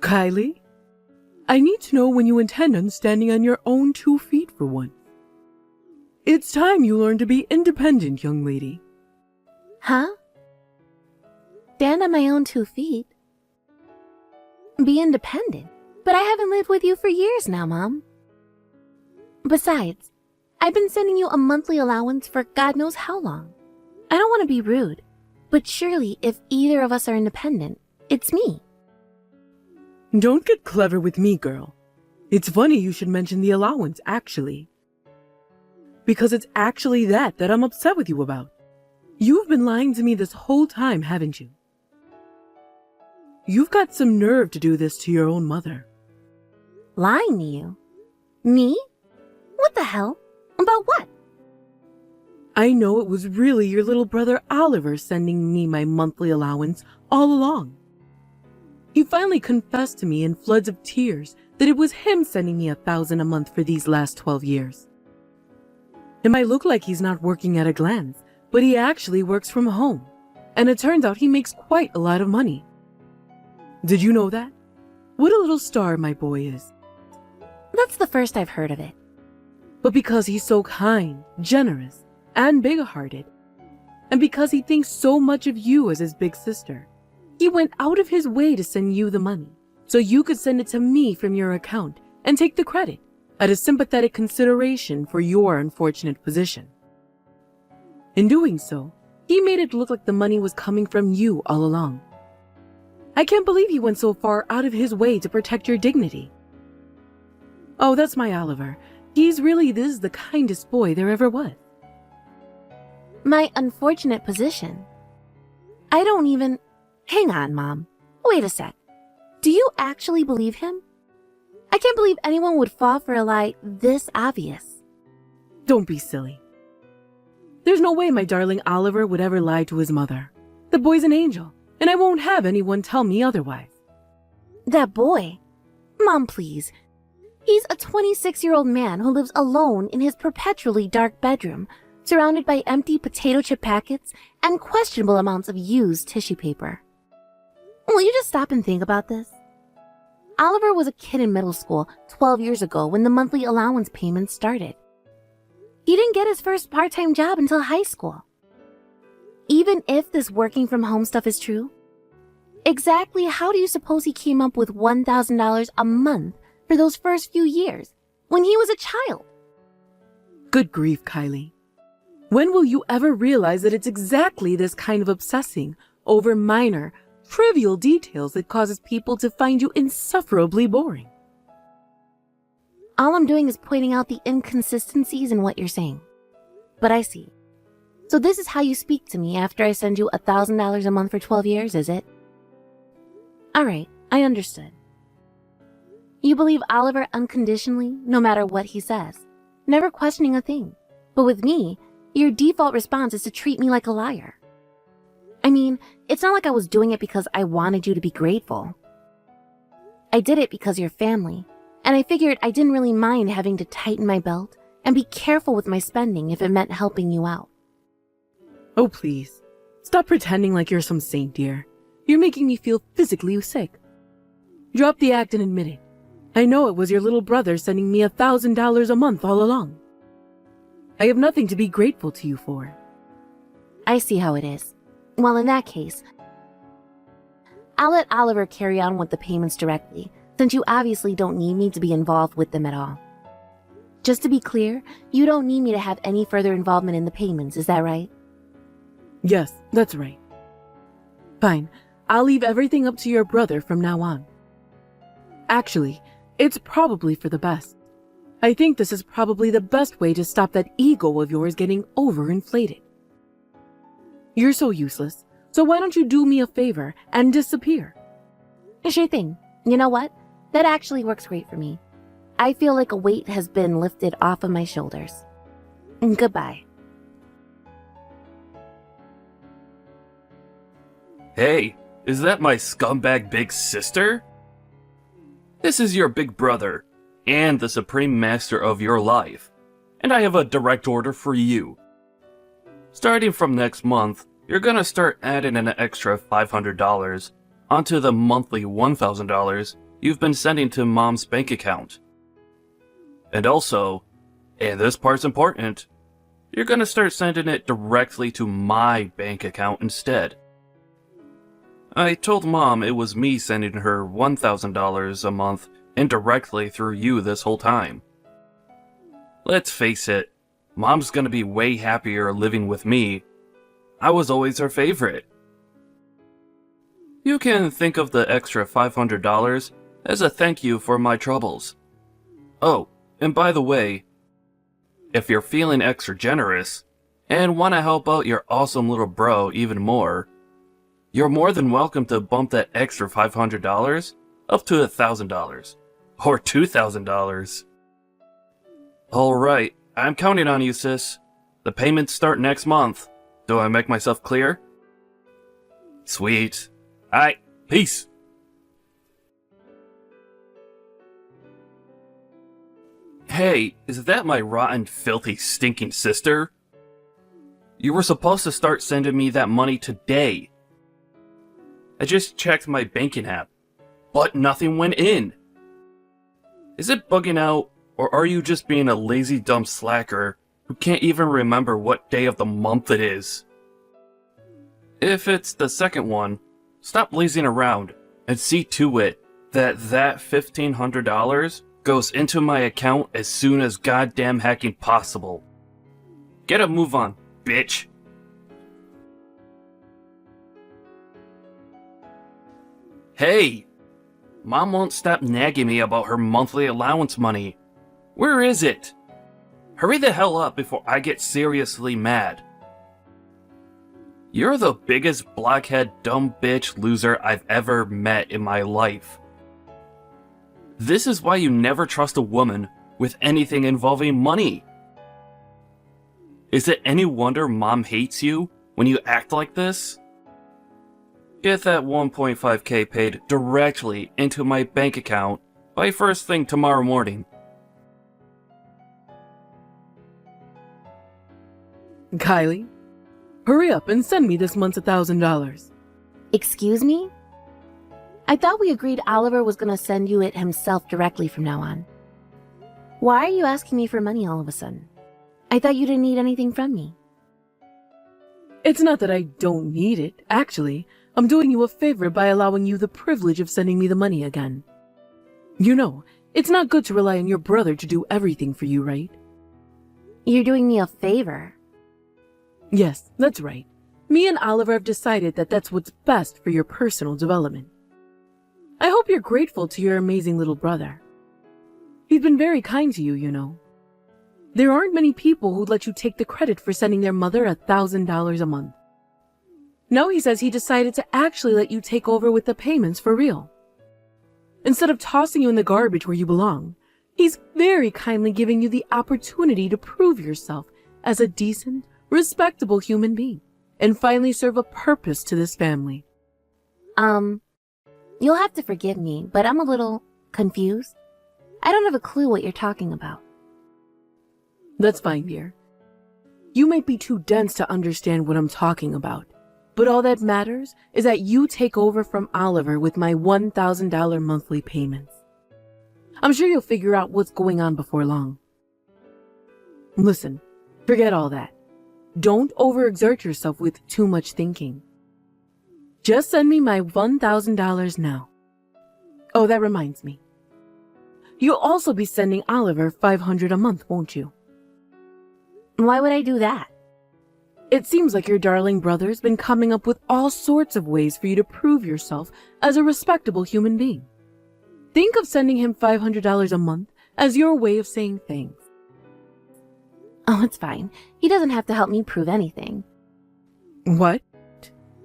Kylie, I need to know when you intend on standing on your own 2 feet for once. It's time you learn to be independent, young lady. Huh? Stand on my own 2 feet? Be independent? But I haven't lived with you for years now, Mom. Besides, I've been sending you a monthly allowance for God knows how long. I don't want to be rude, but surely if either of us are independent, it's me. Don't get clever with me, girl. It's funny you should mention the allowance, actually. Because it's actually that I'm upset with you about. You've been lying to me this whole time, haven't you? You've got some nerve to do this to your own mother. Lying to you? Me? What the hell? About what? I know it was really your little brother Oliver sending me my monthly allowance all along. He finally confessed to me in floods of tears that it was him sending me $1,000 a month for these last 12 years. It might look like he's not working at a glance, but he actually works from home, and it turns out he makes quite a lot of money. Did you know that? What a little star my boy is. That's the first I've heard of it. But because he's so kind, generous, and big-hearted, and because he thinks so much of you as his big sister, he went out of his way to send you the money, so you could send it to me from your account and take the credit at a sympathetic consideration for your unfortunate position. In doing so, he made it look like the money was coming from you all along. I can't believe he went so far out of his way to protect your dignity. Oh, that's my Oliver. He's really the kindest boy there ever was. My unfortunate position? I don't even... Hang on, Mom. Wait a sec. Do you actually believe him? I can't believe anyone would fall for a lie this obvious. Don't be silly. There's no way my darling Oliver would ever lie to his mother. The boy's an angel, and I won't have anyone tell me otherwise. That boy? Mom, please. He's a 26-year-old man who lives alone in his perpetually dark bedroom, surrounded by empty potato chip packets and questionable amounts of used tissue paper. Will you just stop and think about this? Oliver was a kid in middle school 12 years ago when the monthly allowance payments started. He didn't get his first part-time job until high school. Even if this working from home stuff is true, exactly how do you suppose he came up with $1,000 a month for those first few years when he was a child? Good grief, Kylie. When will you ever realize that it's exactly this kind of obsessing over minor, trivial details that causes people to find you insufferably boring? All I'm doing is pointing out the inconsistencies in what you're saying. But I see. So this is how you speak to me after I send you $1,000 a month for 12 years, is it? Alright, I understood. You believe Oliver unconditionally, no matter what he says, never questioning a thing. But with me, your default response is to treat me like a liar. I mean, it's not like I was doing it because I wanted you to be grateful. I did it because you're family, and I figured I didn't really mind having to tighten my belt and be careful with my spending if it meant helping you out. Oh, please. Stop pretending like you're some saint, dear. You're making me feel physically sick. Drop the act and admit it. I know it was your little brother sending me $1,000 a month all along. I have nothing to be grateful to you for. I see how it is. Well, in that case, I'll let Oliver carry on with the payments directly, since you obviously don't need me to be involved with them at all. Just to be clear, you don't need me to have any further involvement in the payments, is that right? Yes, that's right. Fine, I'll leave everything up to your brother from now on. Actually, it's probably for the best. I think this is probably the best way to stop that ego of yours getting overinflated. You're so useless, so why don't you do me a favor and disappear? Sure thing. You know what? That actually works great for me. I feel like a weight has been lifted off of my shoulders. Goodbye. Hey, is that my scumbag big sister? This is your big brother, and the supreme master of your life, and I have a direct order for you. Starting from next month, you're gonna start adding an extra $500 onto the monthly $1,000 you've been sending to Mom's bank account. And also, and this part's important, you're gonna start sending it directly to my bank account instead. I told Mom it was me sending her $1,000 a month indirectly through you this whole time. Let's face it, Mom's gonna be way happier living with me. I was always her favorite. You can think of the extra $500 as a thank you for my troubles. Oh, and by the way, if you're feeling extra generous and want to help out your awesome little bro even more, you're more than welcome to bump that extra $500 up to $1,000 or $2,000. Alright, I'm counting on you, sis. The payments start next month. Do I make myself clear? Sweet. Alright, peace. Hey, is that my rotten, filthy, stinking sister? You were supposed to start sending me that money today. I just checked my banking app, but nothing went in. Is it bugging out, or are you just being a lazy dumb slacker who can't even remember what day of the month it is? If it's the second one, stop lazing around and see to it that $1,500 goes into my account as soon as goddamn hacking possible. Get a move on, bitch. Hey! Mom won't stop nagging me about her monthly allowance money. Where is it? Hurry the hell up before I get seriously mad. You're the biggest blockhead dumb bitch loser I've ever met in my life. This is why you never trust a woman with anything involving money. Is it any wonder Mom hates you when you act like this? Get that 1.5k paid directly into my bank account by first thing tomorrow morning. Kylie, hurry up and send me this month's $1,000. Excuse me? I thought we agreed Oliver was gonna send you it himself directly from now on. Why are you asking me for money all of a sudden? I thought you didn't need anything from me. It's not that I don't need it. Actually, I'm doing you a favor by allowing you the privilege of sending me the money again. You know, it's not good to rely on your brother to do everything for you, right? You're doing me a favor. Yes, that's right. Me and Oliver have decided that that's what's best for your personal development. I hope you're grateful to your amazing little brother. He's been very kind to you, you know. There aren't many people who'd let you take the credit for sending their mother $1,000 a month. Now he says he decided to actually let you take over with the payments for real. Instead of tossing you in the garbage where you belong, he's very kindly giving you the opportunity to prove yourself as a decent, respectable human being and finally serve a purpose to this family. You'll have to forgive me, but I'm a little confused. I don't have a clue what you're talking about. That's fine, dear. You might be too dense to understand what I'm talking about, but all that matters is that you take over from Oliver with my $1,000 monthly payments. I'm sure you'll figure out what's going on before long. Listen, forget all that. Don't overexert yourself with too much thinking. Just send me my $1,000 now. Oh, that reminds me. You'll also be sending Oliver $500 a month, won't you? Why would I do that? It seems like your darling brother's been coming up with all sorts of ways for you to prove yourself as a respectable human being. Think of sending him $500 a month as your way of saying thanks. Oh, it's fine. He doesn't have to help me prove anything. What?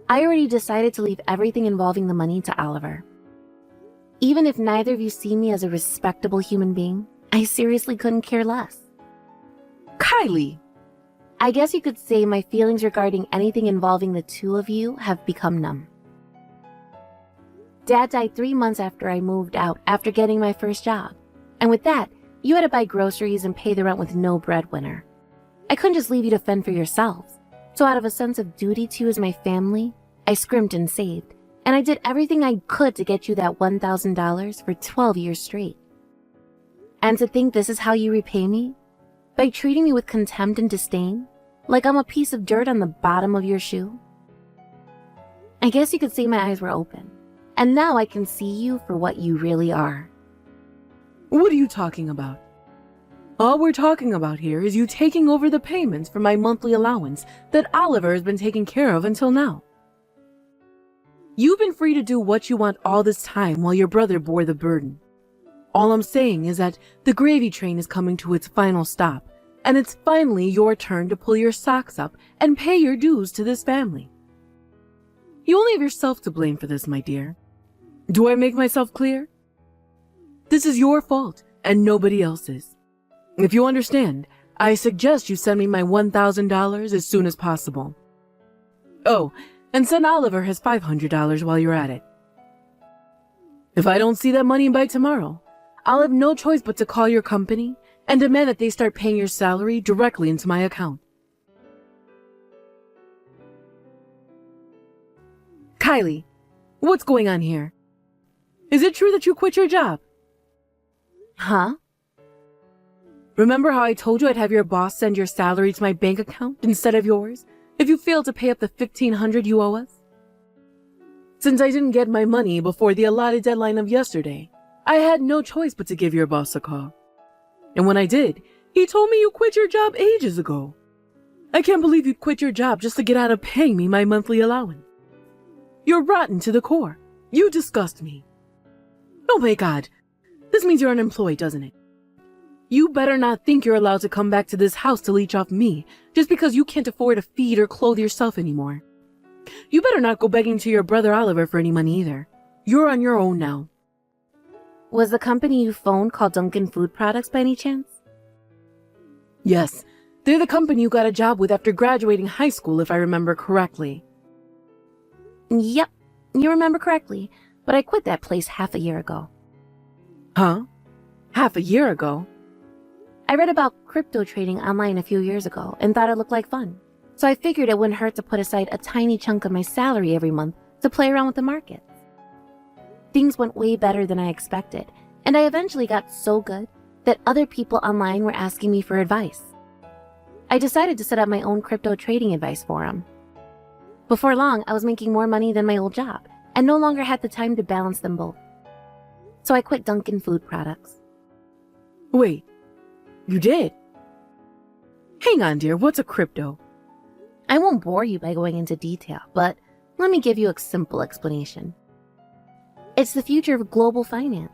I already decided to leave everything involving the money to Oliver. Even if neither of you see me as a respectable human being, I seriously couldn't care less. Kylie! I guess you could say my feelings regarding anything involving the two of you have become numb. Dad died 3 months after I moved out after getting my first job. And with that, you had to buy groceries and pay the rent with no breadwinner. I couldn't just leave you to fend for yourselves. So out of a sense of duty to you as my family, I scrimped and saved, and I did everything I could to get you that $1,000 for 12 years straight. And to think this is how you repay me? By treating me with contempt and disdain? Like I'm a piece of dirt on the bottom of your shoe? I guess you could say my eyes were open, and now I can see you for what you really are. What are you talking about? All we're talking about here is you taking over the payments for my monthly allowance that Oliver has been taking care of until now. You've been free to do what you want all this time while your brother bore the burden. All I'm saying is that the gravy train is coming to its final stop, and it's finally your turn to pull your socks up and pay your dues to this family. You only have yourself to blame for this, my dear. Do I make myself clear? This is your fault and nobody else's. If you understand, I suggest you send me my $1,000 as soon as possible. Oh, and send Oliver his $500 while you're at it. If I don't see that money by tomorrow, I'll have no choice but to call your company and demand that they start paying your salary directly into my account. Kylie, what's going on here? Is it true that you quit your job? Huh? Remember how I told you I'd have your boss send your salary to my bank account instead of yours if you fail to pay up the $1,500 you owe us? Since I didn't get my money before the allotted deadline of yesterday, I had no choice but to give your boss a call. And when I did, he told me you quit your job ages ago. I can't believe you'd quit your job just to get out of paying me my monthly allowance. You're rotten to the core. You disgust me. Oh my God, this means you're unemployed, doesn't it? You better not think you're allowed to come back to this house to leech off me just because you can't afford to feed or clothe yourself anymore. You better not go begging to your brother Oliver for any money either. You're on your own now. Was the company you phoned called Dunkin' Food Products by any chance? Yes, they're the company you got a job with after graduating high school, if I remember correctly. Yep, you remember correctly, but I quit that place half a year ago. Huh? Half a year ago? I read about crypto trading online a few years ago and thought it looked like fun. So I figured it wouldn't hurt to put aside a tiny chunk of my salary every month to play around with the markets. Things went way better than I expected, and I eventually got so good that other people online were asking me for advice. I decided to set up my own crypto trading advice forum. Before long, I was making more money than my old job and no longer had the time to balance them both. So I quit Dunkin' Food Products. Wait, you did? Hang on, dear, what's a crypto? I won't bore you by going into detail, but let me give you a simple explanation. It's the future of global finance.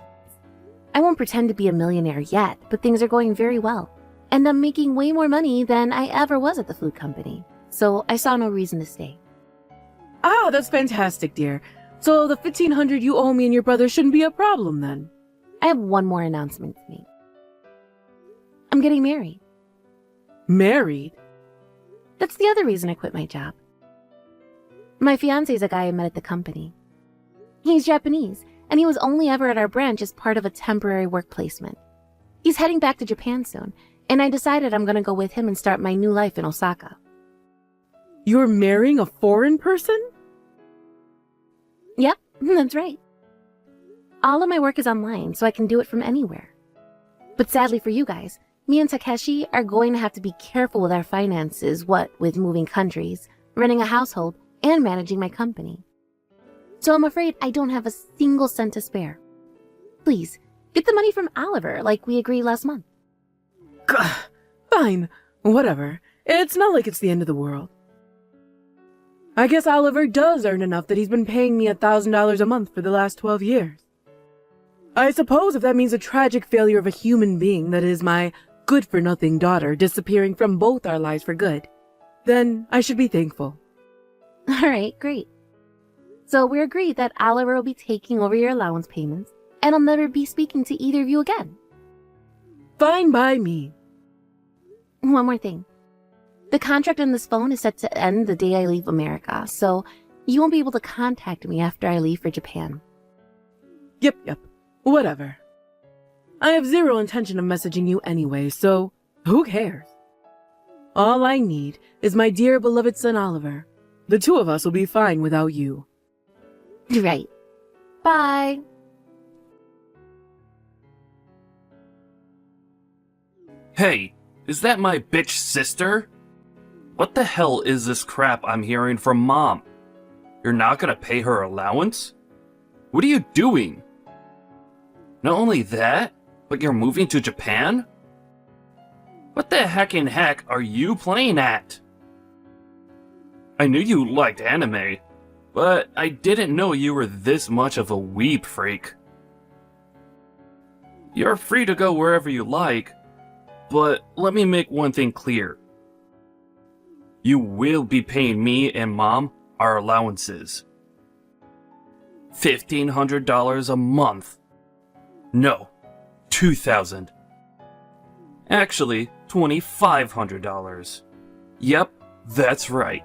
I won't pretend to be a millionaire yet, but things are going very well, and I'm making way more money than I ever was at the food company, so I saw no reason to stay. Ah, that's fantastic, dear. So the $1,500 you owe me and your brother shouldn't be a problem then. I have one more announcement to make. I'm getting married. Married? That's the other reason I quit my job. My fiancé's a guy I met at the company. He's Japanese, and he was only ever at our branch as part of a temporary work placement. He's heading back to Japan soon, and I decided I'm gonna go with him and start my new life in Osaka. You're marrying a foreign person? Yep, that's right. All of my work is online, so I can do it from anywhere. But sadly for you guys, me and Takeshi are going to have to be careful with our finances, what with moving countries, running a household, and managing my company. So I'm afraid I don't have a single cent to spare. Please, get the money from Oliver like we agreed last month. Fine, whatever. It's not like it's the end of the world. I guess Oliver does earn enough that he's been paying me $1,000 a month for the last 12 years. I suppose if that means a tragic failure of a human being that is my good-for-nothing daughter disappearing from both our lives for good, then I should be thankful. Alright, great. So we agreed that Oliver will be taking over your allowance payments, and I'll never be speaking to either of you again. Fine by me. One more thing. The contract on this phone is set to end the day I leave America, so you won't be able to contact me after I leave for Japan. Yep. Whatever. I have zero intention of messaging you anyway, so who cares? All I need is my dear beloved son Oliver. The two of us will be fine without you. Right. Bye. Hey, is that my bitch sister? What the hell is this crap I'm hearing from Mom? You're not gonna pay her allowance? What are you doing? Not only that, but you're moving to Japan? What the heckin' heck are you playing at? I knew you liked anime, but I didn't know you were this much of a weeb freak. You're free to go wherever you like, but let me make one thing clear. You will be paying me and Mom our allowances. $1,500 a month. No, $2,000. Actually, $2,500. Yep, that's right.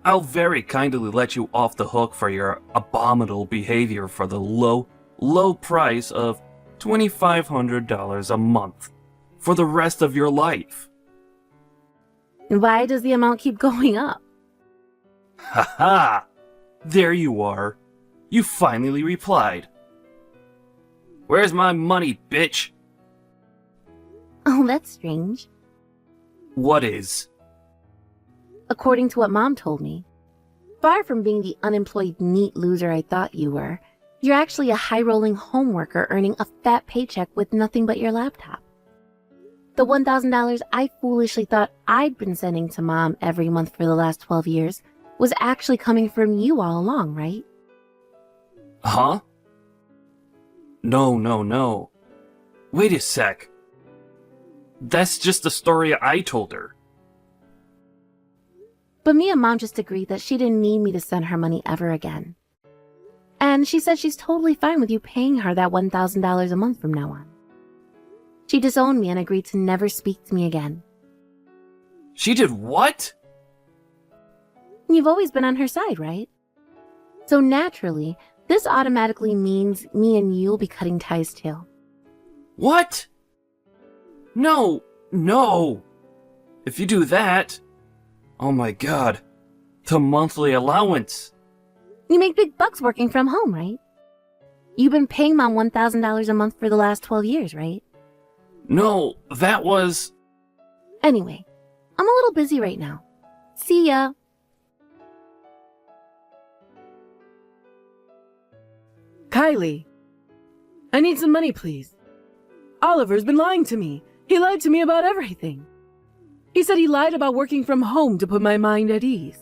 I'll very kindly let you off the hook for your abominable behavior for the low price of $2,500 a month for the rest of your life. Why does the amount keep going up? Haha! There you are. You finally replied. Where's my money, bitch? Oh, that's strange. What is? According to what Mom told me, far from being the unemployed neat loser I thought you were, you're actually a high-rolling home worker earning a fat paycheck with nothing but your laptop. The $1,000 I foolishly thought I'd been sending to Mom every month for the last 12 years was actually coming from you all along, right? Huh? No. Wait a sec. That's just the story I told her. But me and Mom just agreed that she didn't need me to send her money ever again. And she said she's totally fine with you paying her that $1,000 a month from now on. She disowned me and agreed to never speak to me again. She did what? You've always been on her side, right? So naturally, this automatically means me and you'll be cutting ties too. What? No. If you do that... Oh my god. The monthly allowance. You make big bucks working from home, right? You've been paying Mom $1,000 a month for the last 12 years, right? No, that was... Anyway, I'm a little busy right now. See ya. Kylie, I need some money, please. Oliver's been lying to me. He lied to me about everything. He said he lied about working from home to put my mind at ease.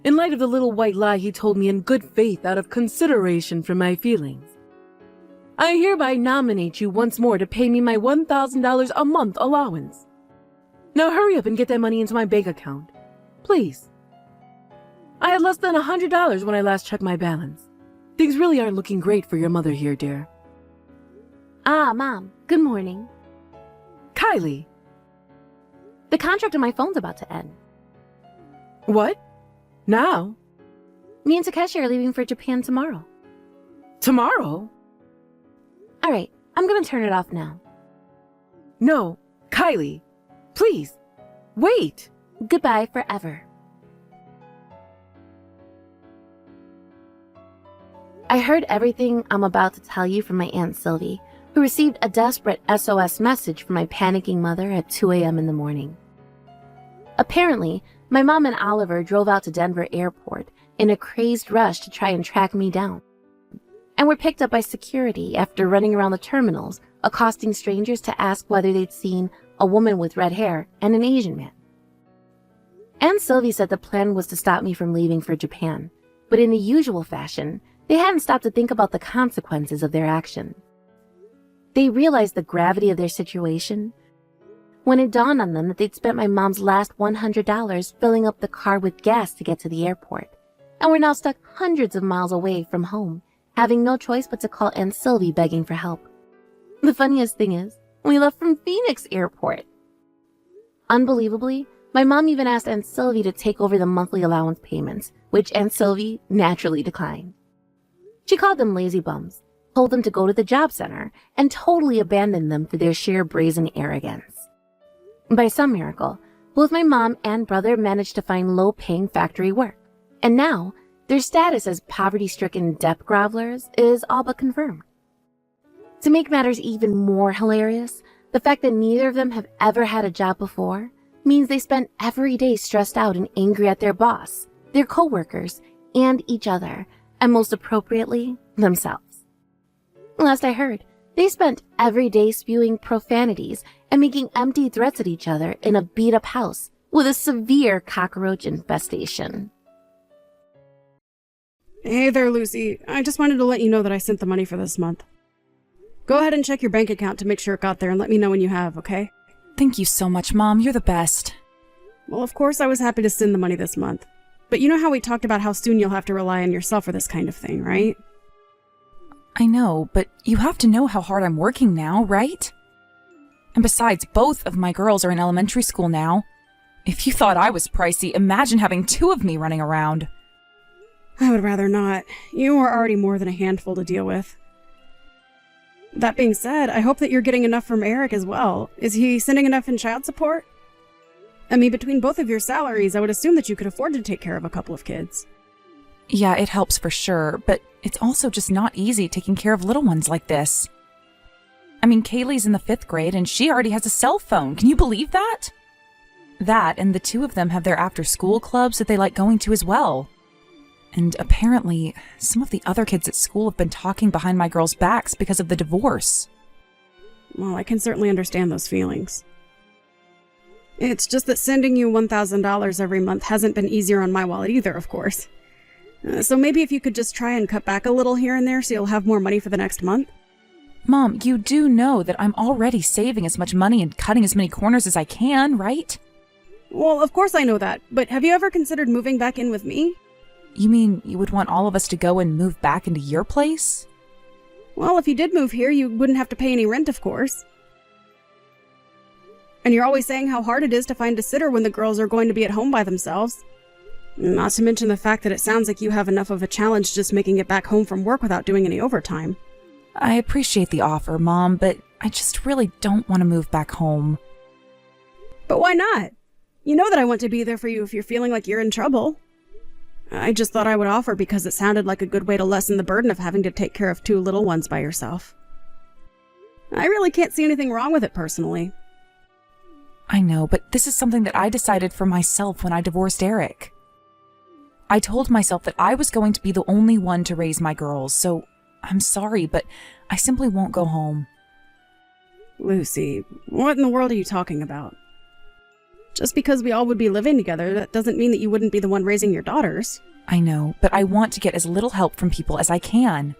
In light of the little white lie he told me in good faith out of consideration for my feelings, I hereby nominate you once more to pay me my $1,000 a month allowance. Now hurry up and get that money into my bank account. Please. I had less than $100 when I last checked my balance. Things really aren't looking great for your mother here, dear. Ah, Mom. Good morning. Kylie. The contract on my phone's about to end. What? Now? Me and Takeshi are leaving for Japan tomorrow. Tomorrow? All right, I'm gonna turn it off now. No, Kylie. Please. Wait. Goodbye forever. I heard everything I'm about to tell you from my Aunt Sylvie, who received a desperate SOS message from my panicking mother at 2 a.m. in the morning. Apparently, my mom and Oliver drove out to Denver Airport in a crazed rush to try and track me down, and were picked up by security after running around the terminals, accosting strangers to ask whether they'd seen a woman with red hair and an Asian man. Aunt Sylvie said the plan was to stop me from leaving for Japan, but in the usual fashion, they hadn't stopped to think about the consequences of their action. They realized the gravity of their situation when it dawned on them that they'd spent my mom's last $100 filling up the car with gas to get to the airport, and were now stuck hundreds of miles away from home, having no choice but to call Aunt Sylvie begging for help. The funniest thing is, we left from Phoenix Airport. Unbelievably, my mom even asked Aunt Sylvie to take over the monthly allowance payments, which Aunt Sylvie naturally declined. She called them lazy bums, told them to go to the job center, and totally abandoned them for their sheer brazen arrogance. By some miracle, both my mom and brother managed to find low-paying factory work, and now their status as poverty-stricken debt grovelers is all but confirmed. To make matters even more hilarious, the fact that neither of them have ever had a job before means they spend every day stressed out and angry at their boss, their coworkers, and each other, and most appropriately, themselves. Last I heard, they spent every day spewing profanities and making empty threats at each other in a beat-up house with a severe cockroach infestation. Hey there, Lucy. I just wanted to let you know that I sent the money for this month. Go ahead and check your bank account to make sure it got there and let me know when you have, okay? Thank you so much, Mom. You're the best. Well, of course I was happy to send the money this month. But you know how we talked about how soon you'll have to rely on yourself for this kind of thing, right? I know, but you have to know how hard I'm working now, right? And besides, both of my girls are in elementary school now. If you thought I was pricey, imagine having two of me running around. I would rather not. You are already more than a handful to deal with. That being said, I hope that you're getting enough from Eric as well. Is he sending enough in child support? I mean, between both of your salaries, I would assume that you could afford to take care of a couple of kids. Yeah, it helps for sure, but it's also just not easy taking care of little ones like this. I mean, Kaylee's in the 5th grade and she already has a cell phone. Can you believe that? That, and the two of them have their after-school clubs that they like going to as well. And apparently, some of the other kids at school have been talking behind my girls' backs because of the divorce. Well, I can certainly understand those feelings. It's just that sending you $1,000 every month hasn't been easier on my wallet either, of course. So maybe if you could just try and cut back a little here and there so you'll have more money for the next month? Mom, you do know that I'm already saving as much money and cutting as many corners as I can, right? Well, of course I know that, but have you ever considered moving back in with me? You mean you would want all of us to go and move back into your place? Well, if you did move here, you wouldn't have to pay any rent, of course. And you're always saying how hard it is to find a sitter when the girls are going to be at home by themselves. Not to mention the fact that it sounds like you have enough of a challenge just making it back home from work without doing any overtime. I appreciate the offer, Mom, but I just really don't want to move back home. But why not? You know that I want to be there for you if you're feeling like you're in trouble. I just thought I would offer because it sounded like a good way to lessen the burden of having to take care of two little ones by yourself. I really can't see anything wrong with it personally. I know, but this is something that I decided for myself when I divorced Eric. I told myself that I was going to be the only one to raise my girls, so I'm sorry, but I simply won't go home. Lucy, what in the world are you talking about? Just because we all would be living together, that doesn't mean that you wouldn't be the one raising your daughters. I know, but I want to get as little help from people as I can.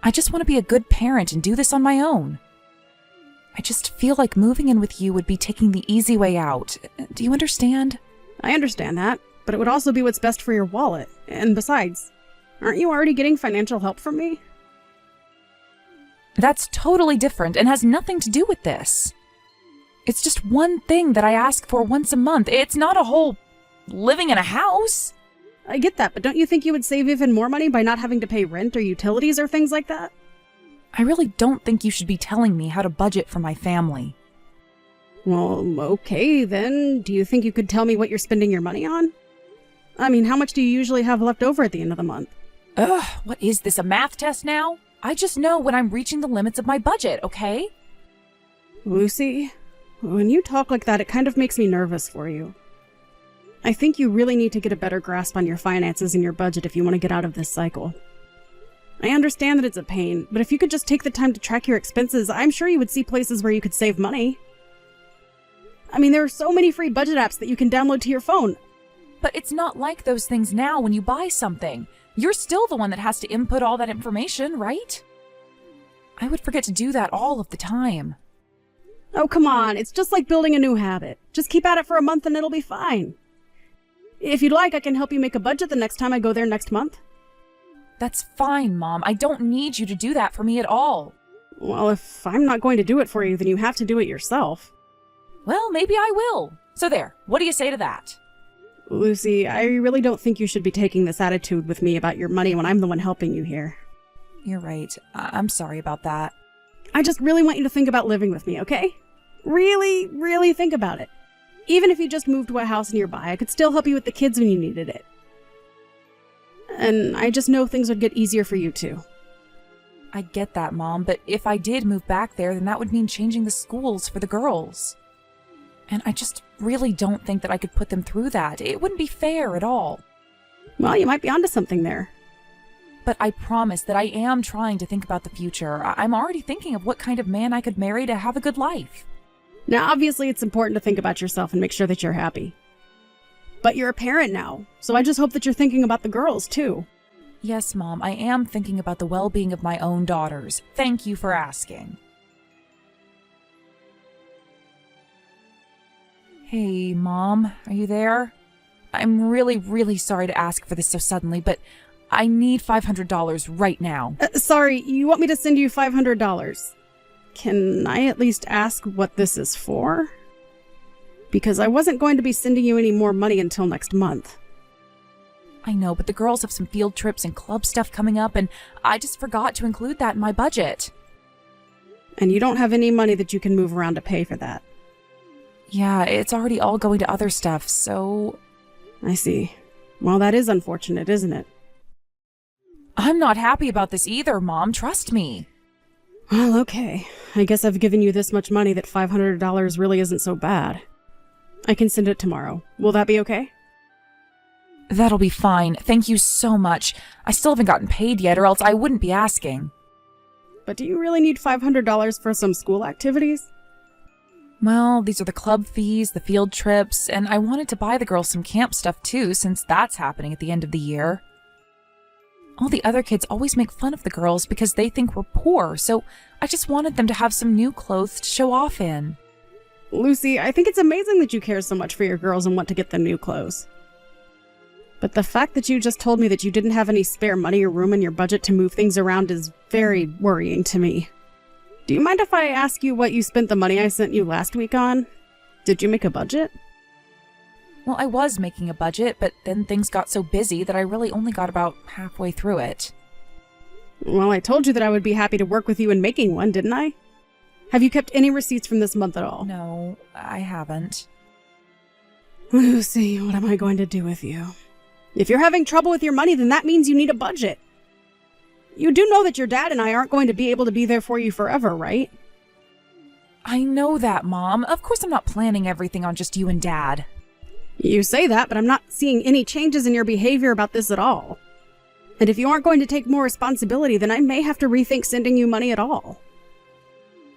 I just want to be a good parent and do this on my own. I just feel like moving in with you would be taking the easy way out. Do you understand? I understand that, but it would also be what's best for your wallet. And besides, aren't you already getting financial help from me? That's totally different and has nothing to do with this. It's just one thing that I ask for once a month. It's not a whole living in a house. I get that, but don't you think you would save even more money by not having to pay rent or utilities or things like that? I really don't think you should be telling me how to budget for my family. Well, okay, then. Do you think you could tell me what you're spending your money on? I mean, how much do you usually have left over at the end of the month? Ugh, what is this, a math test now? I just know when I'm reaching the limits of my budget, okay? Lucy, when you talk like that, it kind of makes me nervous for you. I think you really need to get a better grasp on your finances and your budget if you want to get out of this cycle. I understand that it's a pain, but if you could just take the time to track your expenses, I'm sure you would see places where you could save money. I mean, there are so many free budget apps that you can download to your phone. But it's not like those things now when you buy something. You're still the one that has to input all that information, right? I would forget to do that all of the time. Oh, come on. It's just like building a new habit. Just keep at it for a month and it'll be fine. If you'd like, I can help you make a budget the next time I go there next month. That's fine, Mom. I don't need you to do that for me at all. Well, if I'm not going to do it for you, then you have to do it yourself. Well, maybe I will. So there, what do you say to that? Lucy, I really don't think you should be taking this attitude with me about your money when I'm the one helping you here. You're right. I'm sorry about that. I just really want you to think about living with me, okay? Really, really think about it. Even if you just moved to a house nearby, I could still help you with the kids when you needed it. and I just know things would get easier for you too. I get that, Mom, but if I did move back there, then that would mean changing the schools for the girls. And I just really don't think that I could put them through that. It wouldn't be fair at all. Well, you might be onto something there. But I promise that I am trying to think about the future. I'm already thinking of what kind of man I could marry to have a good life. Now, obviously, it's important to think about yourself and make sure that you're happy. But you're a parent now, so I just hope that you're thinking about the girls, too. Yes, Mom, I am thinking about the well-being of my own daughters. Thank you for asking. Hey, Mom, are you there? I'm really, really sorry to ask for this so suddenly, but I need $500 right now. Sorry, you want me to send you $500? Can I at least ask what this is for? Because I wasn't going to be sending you any more money until next month. I know, but the girls have some field trips and club stuff coming up, and I just forgot to include that in my budget. And you don't have any money that you can move around to pay for that. Yeah, it's already all going to other stuff, so... I see. Well, that is unfortunate, isn't it? I'm not happy about this either, Mom. Trust me. Well, okay. I guess I've given you this much money that $500 really isn't so bad. I can send it tomorrow. Will that be okay? That'll be fine. Thank you so much. I still haven't gotten paid yet, or else I wouldn't be asking. But do you really need $500 for some school activities? Well, these are the club fees, the field trips, and I wanted to buy the girls some camp stuff too, since that's happening at the end of the year. All the other kids always make fun of the girls because they think we're poor, so I just wanted them to have some new clothes to show off in. Lucy, I think it's amazing that you care so much for your girls and want to get them new clothes. But the fact that you just told me that you didn't have any spare money or room in your budget to move things around is very worrying to me. Do you mind if I ask you what you spent the money I sent you last week on? Did you make a budget? Well, I was making a budget, but then things got so busy that I really only got about halfway through it. Well, I told you that I would be happy to work with you in making one, didn't I? Have you kept any receipts from this month at all? No, I haven't. Lucy, what am I going to do with you? If you're having trouble with your money, then that means you need a budget. You do know that your dad and I aren't going to be able to be there for you forever, right? I know that, Mom. Of course I'm not planning everything on just you and Dad. You say that, but I'm not seeing any changes in your behavior about this at all. And if you aren't going to take more responsibility, then I may have to rethink sending you money at all.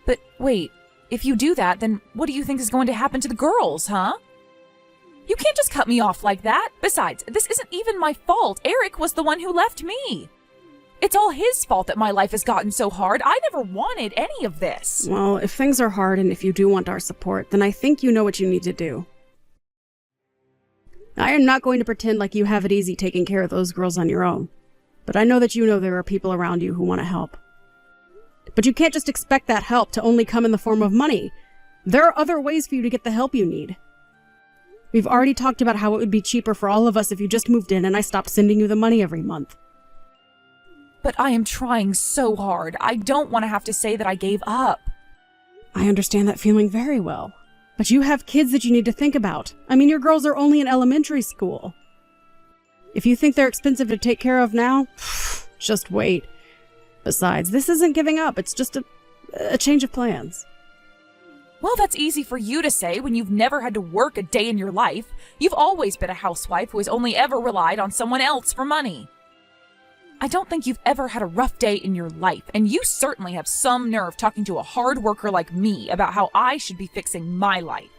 But wait, if you do that, then what do you think is going to happen to the girls, huh? You can't just cut me off like that. Besides, this isn't even my fault. Eric was the one who left me. It's all his fault that my life has gotten so hard. I never wanted any of this. Well, if things are hard and if you do want our support, then I think you know what you need to do. I am not going to pretend like you have it easy taking care of those girls on your own. But I know that you know there are people around you who want to help. But you can't just expect that help to only come in the form of money. There are other ways for you to get the help you need. We've already talked about how it would be cheaper for all of us if you just moved in and I stopped sending you the money every month. But I am trying so hard. I don't want to have to say that I gave up. I understand that feeling very well. But you have kids that you need to think about. I mean, your girls are only in elementary school. If you think they're expensive to take care of now, just wait. Besides, this isn't giving up. It's just a change of plans. Well, that's easy for you to say when you've never had to work a day in your life. You've always been a housewife who has only ever relied on someone else for money. I don't think you've ever had a rough day in your life, and you certainly have some nerve talking to a hard worker like me about how I should be fixing my life.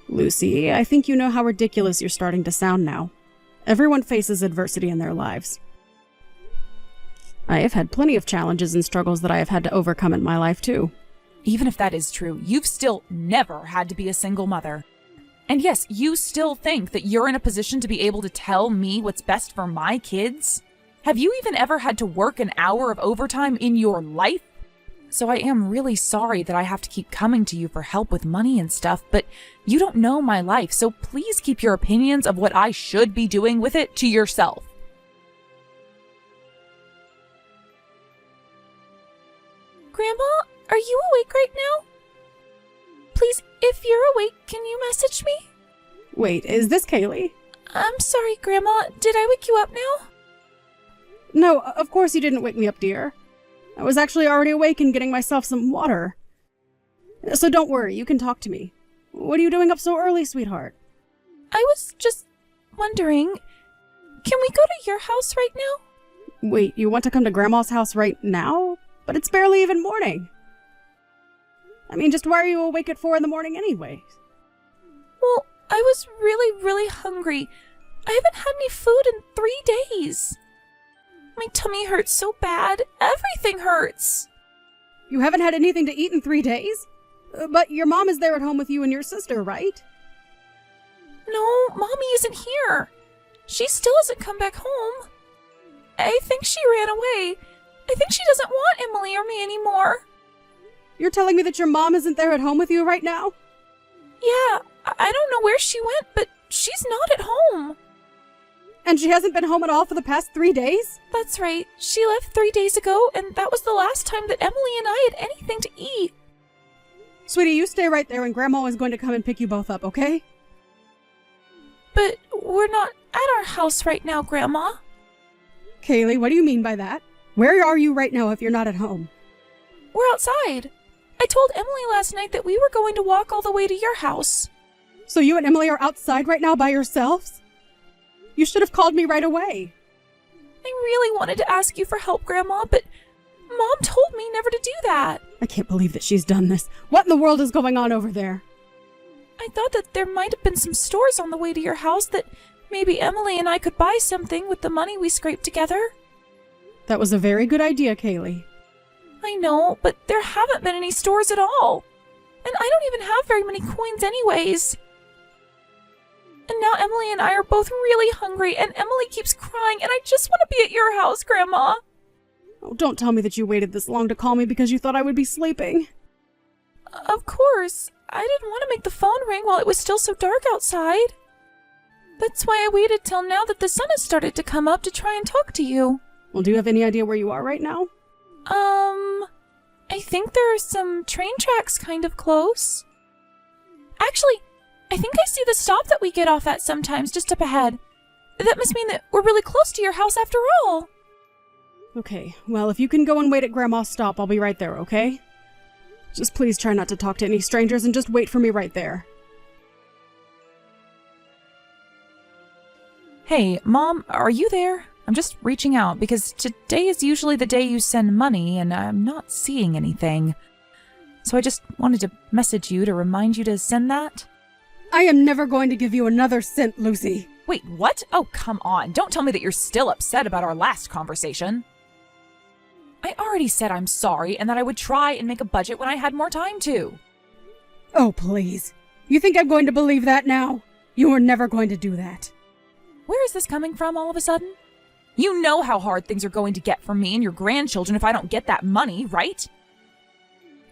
Lucy, I think you know how ridiculous you're starting to sound now. Everyone faces adversity in their lives. I have had plenty of challenges and struggles that I have had to overcome in my life, too. Even if that is true, you've still never had to be a single mother. And yes, you still think that you're in a position to be able to tell me what's best for my kids? Have you even ever had to work an hour of overtime in your life? So I am really sorry that I have to keep coming to you for help with money and stuff, but you don't know my life, so please keep your opinions of what I should be doing with it to yourself. Grandma, are you awake right now? Please, if you're awake, can you message me? Wait, is this Kaylee? I'm sorry, Grandma. Did I wake you up now? No, of course you didn't wake me up, dear. I was actually already awake and getting myself some water. So don't worry, you can talk to me. What are you doing up so early, sweetheart? I was just wondering, can we go to your house right now? Wait, you want to come to Grandma's house right now? But it's barely even morning. I mean, just why are you awake at 4 in the morning anyway? Well, I was really, really hungry. I haven't had any food in 3 days. My tummy hurts so bad. Everything hurts. You haven't had anything to eat in 3 days? But your mom is there at home with you and your sister, right? No, Mommy isn't here. She still hasn't come back home. I think she ran away. I think she doesn't want Emily or me anymore. You're telling me that your mom isn't there at home with you right now? Yeah, I don't know where she went, but she's not at home. And she hasn't been home at all for the past 3 days? That's right. She left 3 days ago, and that was the last time that Emily and I had anything to eat. Sweetie, you stay right there and Grandma is going to come and pick you both up, okay? But we're not at our house right now, Grandma. Kaylee, what do you mean by that? Where are you right now if you're not at home? We're outside. I told Emily last night that we were going to walk all the way to your house. So you and Emily are outside right now by yourselves? You should have called me right away. I really wanted to ask you for help, Grandma, but Mom told me never to do that. I can't believe that she's done this. What in the world is going on over there? I thought that there might have been some stores on the way to your house that maybe Emily and I could buy something with the money we scraped together. That was a very good idea, Kaylee. I know, but there haven't been any stores at all. And I don't even have very many coins anyways. And now Emily and I are both really hungry, and Emily keeps crying, and I just want to be at your house, Grandma. Oh, don't tell me that you waited this long to call me because you thought I would be sleeping. Of course. I didn't want to make the phone ring while it was still so dark outside. That's why I waited till now that the sun has started to come up to try and talk to you. Well, do you have any idea where you are right now? I think there are some train tracks kind of close. Actually, I think I see the stop that we get off at sometimes just up ahead. That must mean that we're really close to your house after all. Okay, well, if you can go and wait at Grandma's stop, I'll be right there, okay? Just please try not to talk to any strangers and just wait for me right there. Hey, Mom, are you there? I'm just reaching out because today is usually the day you send money and I'm not seeing anything. So I just wanted to message you to remind you to send that. I am never going to give you another cent, Lucy. Wait, what? Oh, come on. Don't tell me that you're still upset about our last conversation. I already said I'm sorry and that I would try and make a budget when I had more time to. Oh, please. You think I'm going to believe that now? You were never going to do that. Where is this coming from all of a sudden? You know how hard things are going to get for me and your grandchildren if I don't get that money, right?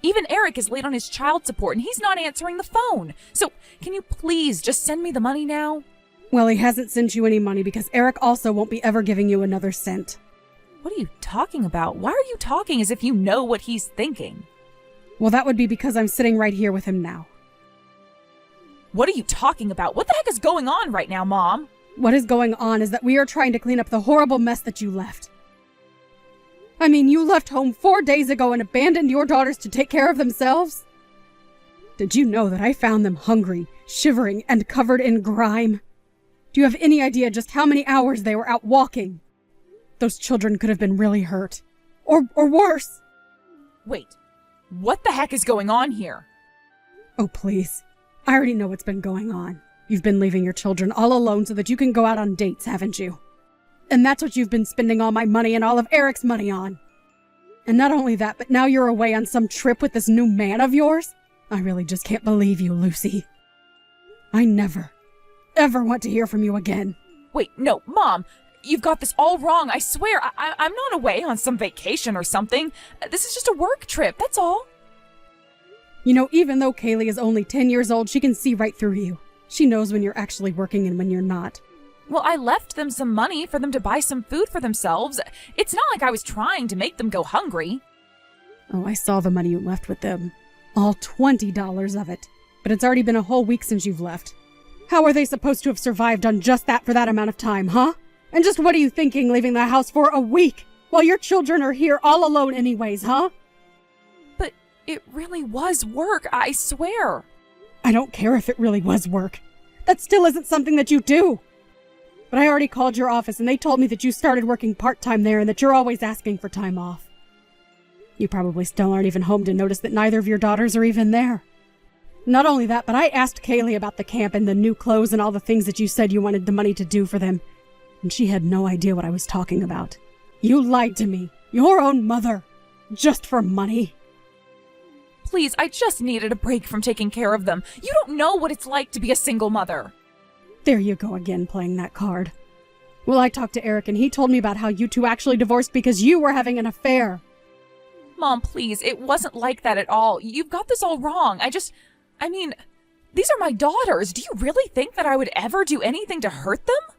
Even Eric is late on his child support and he's not answering the phone. So can you please just send me the money now? Well, he hasn't sent you any money because Eric also won't be ever giving you another cent. What are you talking about? Why are you talking as if you know what he's thinking? Well, that would be because I'm sitting right here with him now. What are you talking about? What the heck is going on right now, Mom? What is going on is that we are trying to clean up the horrible mess that you left. I mean, you left home 4 days ago and abandoned your daughters to take care of themselves? Did you know that I found them hungry, shivering, and covered in grime? Do you have any idea just how many hours they were out walking? Those children could have been really hurt. Or worse. Wait, what the heck is going on here? Oh, please. I already know what's been going on. You've been leaving your children all alone so that you can go out on dates, haven't you? And that's what you've been spending all my money and all of Eric's money on. And not only that, but now you're away on some trip with this new man of yours? I really just can't believe you, Lucy. I never, ever want to hear from you again. Wait, no, Mom, you've got this all wrong. I swear, I'm not away on some vacation or something. This is just a work trip, that's all. You know, even though Kaylee is only 10 years old, she can see right through you. She knows when you're actually working and when you're not. Well, I left them some money for them to buy some food for themselves. It's not like I was trying to make them go hungry. Oh, I saw the money you left with them. All $20 of it. But it's already been a whole week since you've left. How are they supposed to have survived on just that for that amount of time, huh? And just what are you thinking leaving the house for a week while your children are here all alone anyways, huh? But it really was work, I swear. I don't care if it really was work. That still isn't something that you do. But I already called your office and they told me that you started working part-time there and that you're always asking for time off. You probably still aren't even home to notice that neither of your daughters are even there. Not only that, but I asked Kaylee about the camp and the new clothes and all the things that you said you wanted the money to do for them, and she had no idea what I was talking about. You lied to me, your own mother, just for money. Please, I just needed a break from taking care of them. You don't know what it's like to be a single mother. There you go again, playing that card. Well, I talked to Eric and he told me about how you two actually divorced because you were having an affair. Mom, please, it wasn't like that at all. You've got this all wrong. I mean, these are my daughters. Do you really think that I would ever do anything to hurt them?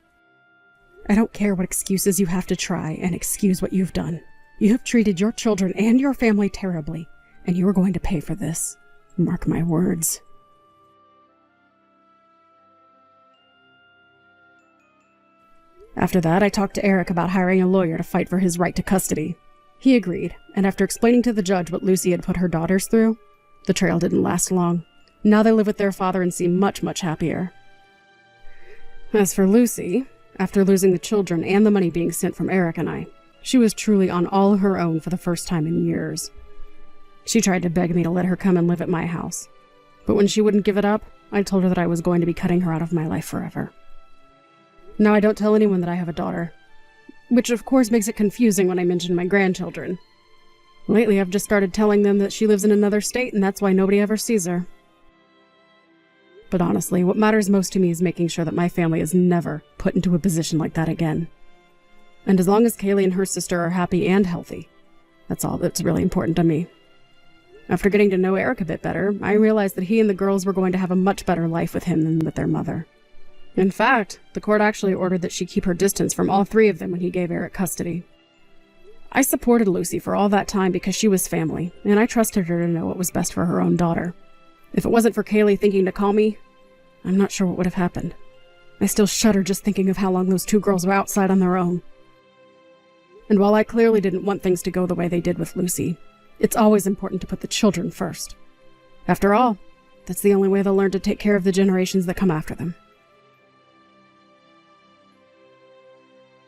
I don't care what excuses you have to try and excuse what you've done. You have treated your children and your family terribly, and you are going to pay for this. Mark my words. After that, I talked to Eric about hiring a lawyer to fight for his right to custody. He agreed, and after explaining to the judge what Lucy had put her daughters through, the trail didn't last long. Now they live with their father and seem much, much happier. As for Lucy, after losing the children and the money being sent from Eric and I, she was truly on all her own for the first time in years. She tried to beg me to let her come and live at my house, but when she wouldn't give it up, I told her that I was going to be cutting her out of my life forever. Now I don't tell anyone that I have a daughter, which of course makes it confusing when I mention my grandchildren. Lately I've just started telling them that she lives in another state and that's why nobody ever sees her. But honestly, what matters most to me is making sure that my family is never put into a position like that again. And as long as Kaylee and her sister are happy and healthy, that's all that's really important to me. After getting to know Eric a bit better, I realized that he and the girls were going to have a much better life with him than with their mother. In fact, the court actually ordered that she keep her distance from all three of them when he gave Eric custody. I supported Lucy for all that time because she was family, and I trusted her to know what was best for her own daughter. If it wasn't for Kaylee thinking to call me, I'm not sure what would have happened. I still shudder just thinking of how long those two girls were outside on their own. And while I clearly didn't want things to go the way they did with Lucy, it's always important to put the children first. After all, that's the only way they'll learn to take care of the generations that come after them.